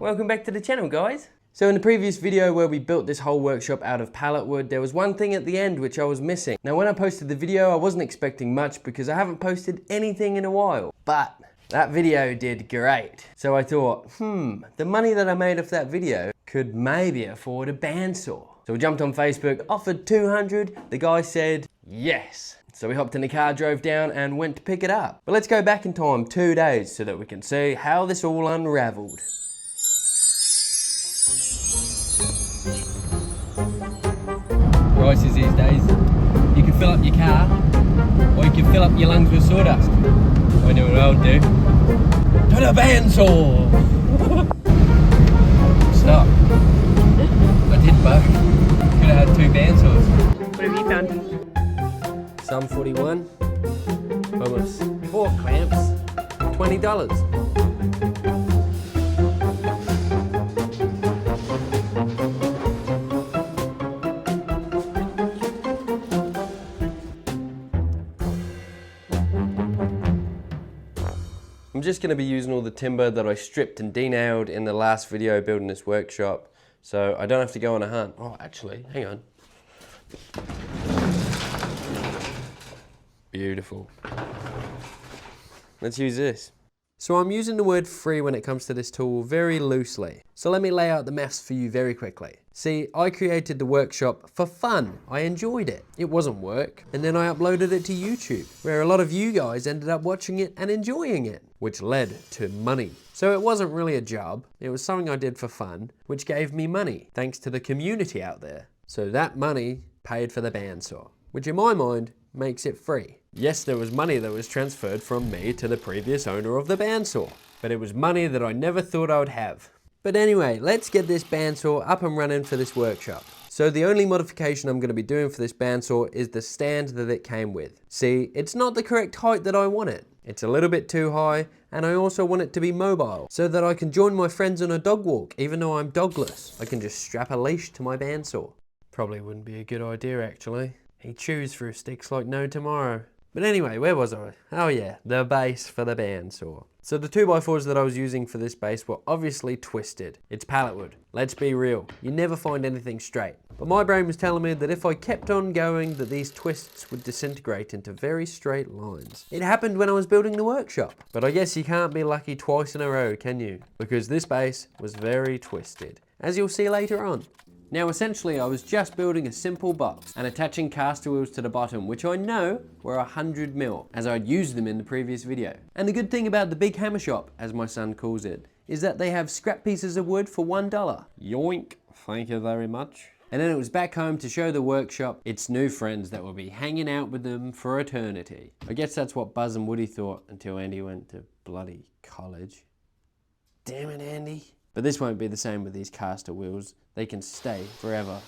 welcome back to the channel, guys. So in the previous video where we built this whole workshop out of pallet wood, there was one thing at the end which I was missing. Now when I posted the video, I wasn't expecting much because I haven't posted anything in a while, but that video did great. So I thought, the money that I made off that video could maybe afford a bandsaw. So we jumped on Facebook, offered 200, the guy said yes. So we hopped in the car, drove down and went to pick it up. But let's go back in time 2 days so that we can see how this all unraveled. Prices these days, you can fill up your car or you can fill up your lungs with sawdust. I know what I'll do. To the bandsaw! Stop. I did both. Could have had 2 bandsaws. What have you found? Some 41. Almost 4 clamps. $20. I'm just going to be using all the timber that I stripped and denailed in the last video building this workshop, so I don't have to go on a hunt. Oh, actually, hang on. Beautiful. Let's use this. So I'm using the word free when it comes to this tool very loosely. So let me lay out the maths for you very quickly. See, I created the workshop for fun. I enjoyed it. It wasn't work. And then I uploaded it to YouTube, where a lot of you guys ended up watching it and enjoying it, which led to money. So it wasn't really a job. It was something I did for fun, which gave me money, thanks to the community out there. So that money paid for the bandsaw, which in my mind makes it free. Yes, there was money that was transferred from me to the previous owner of the bandsaw, but it was money that I never thought I would have. But anyway, let's get this bandsaw up and running for this workshop. So the only modification I'm going to be doing for this bandsaw is the stand that it came with. See, it's not the correct height that I want it. It's a little bit too high, and I also want it to be mobile, so that I can join my friends on a dog walk, even though I'm dogless. I can just strap a leash to my bandsaw. Probably wouldn't be a good idea, actually. He chews through sticks like no tomorrow. But anyway, where was I? Oh yeah, the base for the bandsaw. So the 2x4s that I was using for this base were obviously twisted. It's pallet wood. Let's be real, you never find anything straight. But my brain was telling me that if I kept on going, that these twists would disintegrate into very straight lines. It happened when I was building the workshop. But I guess you can't be lucky twice in a row, can you? Because this base was very twisted, as you'll see later on. Now essentially I was just building a simple box and attaching caster wheels to the bottom, which I know were 100mm, as I'd used them in the previous video. And the good thing about the big hammer shop, as my son calls it, is that they have scrap pieces of wood for $1. Yoink, thank you very much. And then it was back home to show the workshop its new friends that will be hanging out with them for eternity. I guess that's what Buzz and Woody thought until Andy went to bloody college. Damn it, Andy. But this won't be the same with these caster wheels. They can stay forever.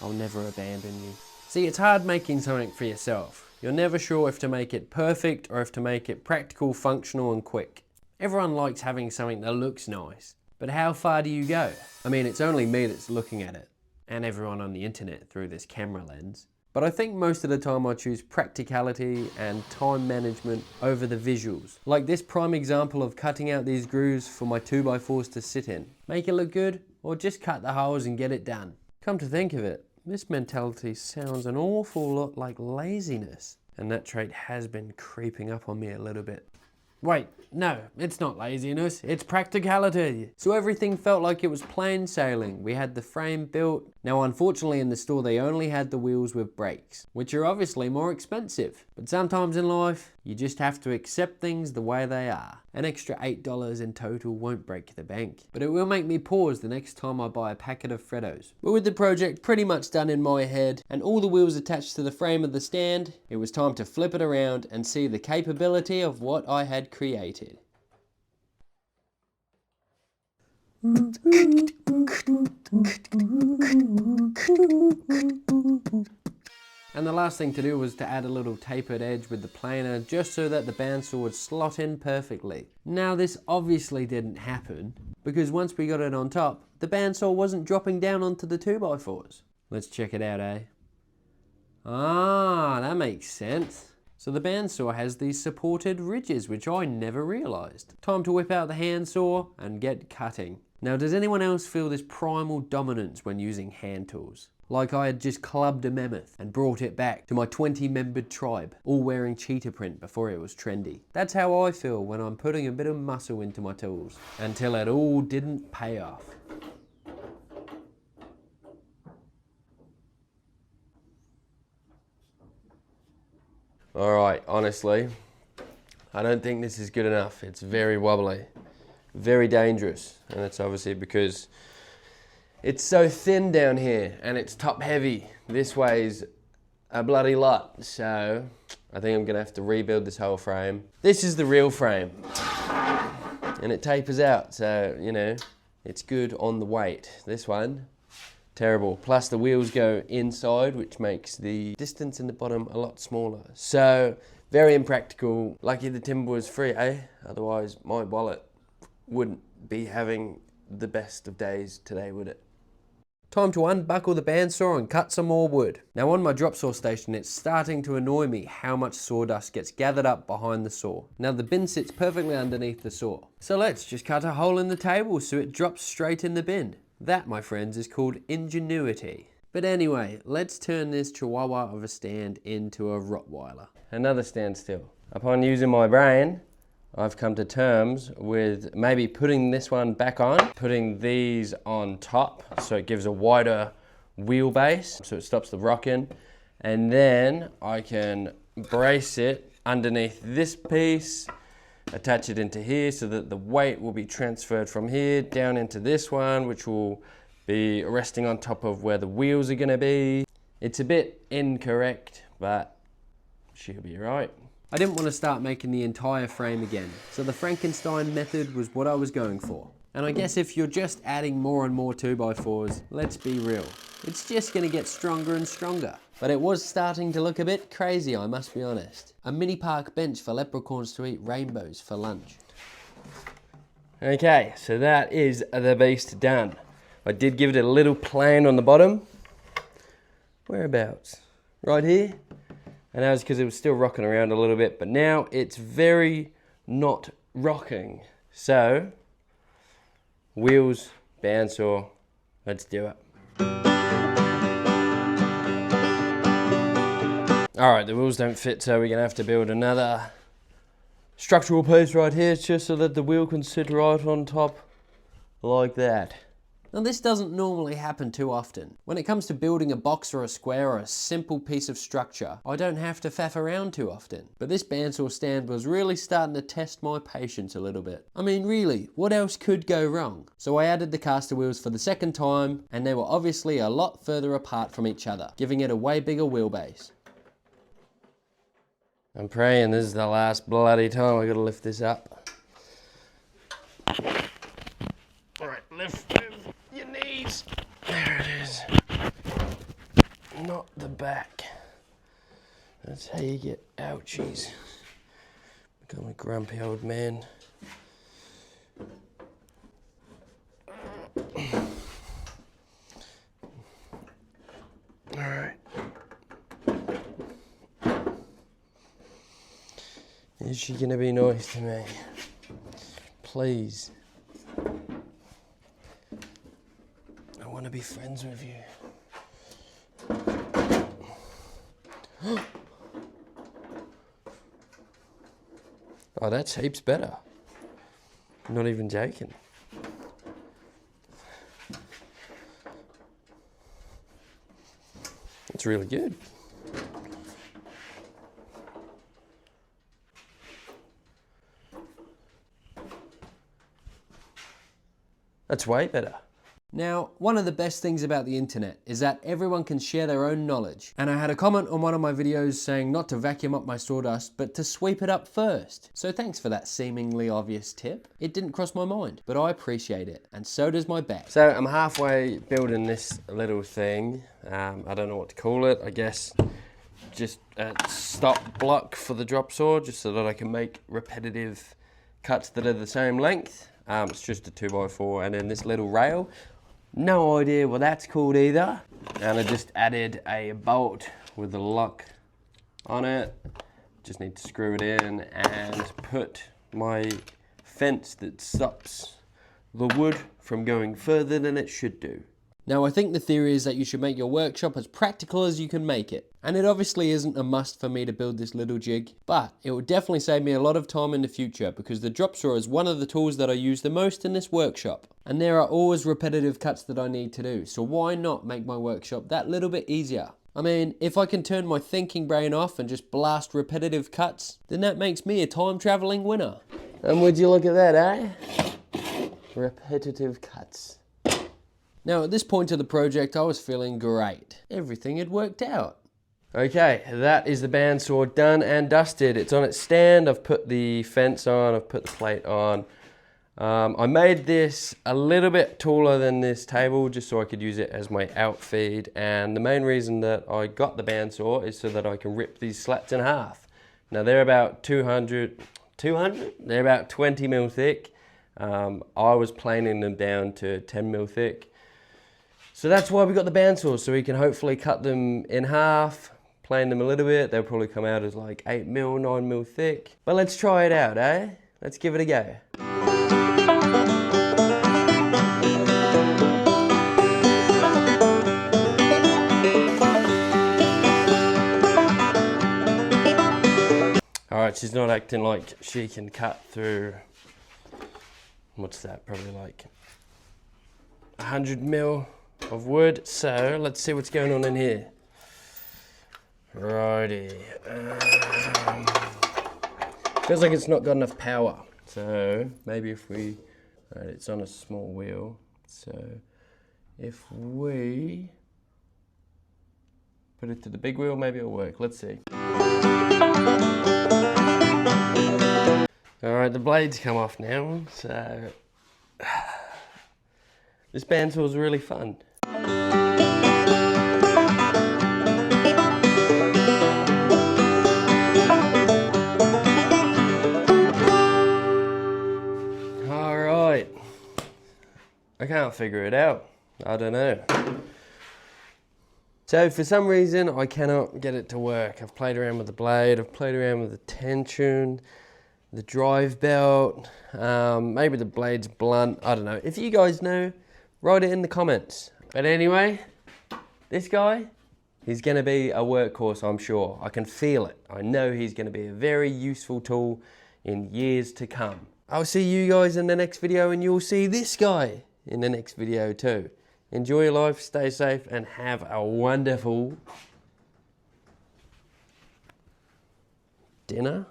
I'll never abandon you. See, it's hard making something for yourself. You're never sure if to make it perfect or if to make it practical, functional and quick. Everyone likes having something that looks nice. But how far do you go? I mean, it's only me that's looking at it, and everyone on the internet through this camera lens. But I think most of the time I choose practicality and time management over the visuals. Like this prime example of cutting out these grooves for my 2x4s to sit in. Make it look good, or just cut the holes and get it done. Come to think of it, this mentality sounds an awful lot like laziness. And that trait has been creeping up on me a little bit. Wait, no, it's not laziness, it's practicality. So everything felt like it was plain sailing. We had the frame built. Now unfortunately in the store they only had the wheels with brakes, which are obviously more expensive. But sometimes in life, you just have to accept things the way they are. An extra $8 in total won't break the bank, but it will make me pause the next time I buy a packet of Freddos. But with the project pretty much done in my head and all the wheels attached to the frame of the stand, it was time to flip it around and see the capability of what I had created. And the last thing to do was to add a little tapered edge with the planer just so that the bandsaw would slot in perfectly. Now this obviously didn't happen because once we got it on top, the bandsaw wasn't dropping down onto the 2x4s. Let's check it out, eh? Ah, that makes sense. So the bandsaw has these supported ridges, which I never realised. Time to whip out the handsaw and get cutting. Now, does anyone else feel this primal dominance when using hand tools? Like I had just clubbed a mammoth and brought it back to my 20-membered tribe, all wearing cheetah print before it was trendy. That's how I feel when I'm putting a bit of muscle into my tools, until it all didn't pay off. All right, honestly, I don't think this is good enough. It's very wobbly, very dangerous, and it's obviously because it's so thin down here and it's top heavy. This weighs a bloody lot, so I think I'm gonna have to rebuild this whole frame. This is the real frame, and it tapers out, so you know, it's good on the weight. This one, terrible. Plus the wheels go inside, which makes the distance in the bottom a lot smaller. So very impractical. Lucky the timber was free, eh? Otherwise my wallet wouldn't be having the best of days today, would it? Time to unbuckle the bandsaw and cut some more wood. Now on my drop saw station, it's starting to annoy me how much sawdust gets gathered up behind the saw. Now the bin sits perfectly underneath the saw. So let's just cut a hole in the table so it drops straight in the bin. That, my friends, is called ingenuity. But anyway, let's turn this chihuahua of a stand into a Rottweiler. Another standstill. Upon using my brain, I've come to terms with maybe putting this one back on, putting these on top so it gives a wider wheelbase so it stops the rocking, and then I can brace it underneath this piece, attach it into here so that the weight will be transferred from here down into this one, which will be resting on top of where the wheels are going to be. It's a bit incorrect, but she'll be right. I didn't want to start making the entire frame again, so the Frankenstein method was what I was going for. And I guess if you're just adding more and more 2x4s, let's be real, it's just going to get stronger and stronger. But it was starting to look a bit crazy, I must be honest. A mini park bench for leprechauns to eat rainbows for lunch. Okay, so that is the beast done. I did give it a little plane on the bottom. Whereabouts? Right here? And that was because it was still rocking around a little bit, but now it's very not rocking. So, wheels, bandsaw, let's do it. All right, the wheels don't fit, so we're gonna have to build another structural piece right here, just so that the wheel can sit right on top, like that. Now this doesn't normally happen too often. When it comes to building a box or a square or a simple piece of structure, I don't have to faff around too often. But this bandsaw stand was really starting to test my patience a little bit. I mean really, what else could go wrong? So I added the caster wheels for the second time, and they were obviously a lot further apart from each other, giving it a way bigger wheelbase. I'm praying this is the last bloody time I gotta lift this up. Alright, lift your knees. There it is. Not the back. That's how you get ouchies. Become a grumpy old man. Alright. Is she gonna be nice to me? Please. I want to be friends with you. Oh, that's heaps better. I'm not even joking. It's really good. That's way better. Now, one of the best things about the internet is that everyone can share their own knowledge. And I had a comment on one of my videos saying not to vacuum up my sawdust, but to sweep it up first. So thanks for that seemingly obvious tip. It didn't cross my mind, but I appreciate it. And so does my back. So I'm halfway building this little thing. I don't know what to call it. I guess just a stop block for the drop saw, just so that I can make repetitive cuts that are the same length. It's just a 2x4, and then this little rail. No idea what that's called either. And I just added a bolt with the lock on it. Just need to screw it in and put my fence that stops the wood from going further than it should do. Now, I think the theory is that you should make your workshop as practical as you can make it. And it obviously isn't a must for me to build this little jig, but it will definitely save me a lot of time in the future because the drop saw is one of the tools that I use the most in this workshop. And there are always repetitive cuts that I need to do, so why not make my workshop that little bit easier? I mean, if I can turn my thinking brain off and just blast repetitive cuts, then that makes me a time-traveling winner. And would you look at that, eh? Repetitive cuts. Now, at this point of the project, I was feeling great. Everything had worked out. Okay, that is the bandsaw done and dusted. It's on its stand. I've put the fence on, I've put the plate on. I made this a little bit taller than this table just so I could use it as my outfeed. And the main reason that I got the bandsaw is so that I can rip these slats in half. Now, they're about 200? They're about 20 mil thick. I was planing them down to 10 mil thick. So that's why we got the bandsaw, so we can hopefully cut them in half, plane them a little bit. They'll probably come out as like 8 mil, 9 mil thick. But let's try it out, eh? Let's give it a go. All right, she's not acting like she can cut through, what's that, probably like 100 mil of wood. So let's see what's going on in here. Righty. Feels like it's not got enough power. So maybe if we, right, it's on a small wheel. So if we put it to the big wheel, maybe it'll work. Let's see. All right, the blades come off now. So this bandsaw is really fun. Alright. I can't figure it out. I don't know. So for some reason I cannot get it to work. I've played around with the blade, I've played around with the tension, the drive belt, maybe the blade's blunt, I don't know. If you guys know, write it in the comments. But anyway, this guy, he's gonna be a workhorse, I'm sure. I can feel it. I know he's gonna be a very useful tool in years to come. I'll see you guys in the next video and you'll see this guy in the next video too. Enjoy your life, stay safe, and have a wonderful dinner,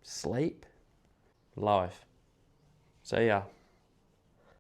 sleep, life. See ya.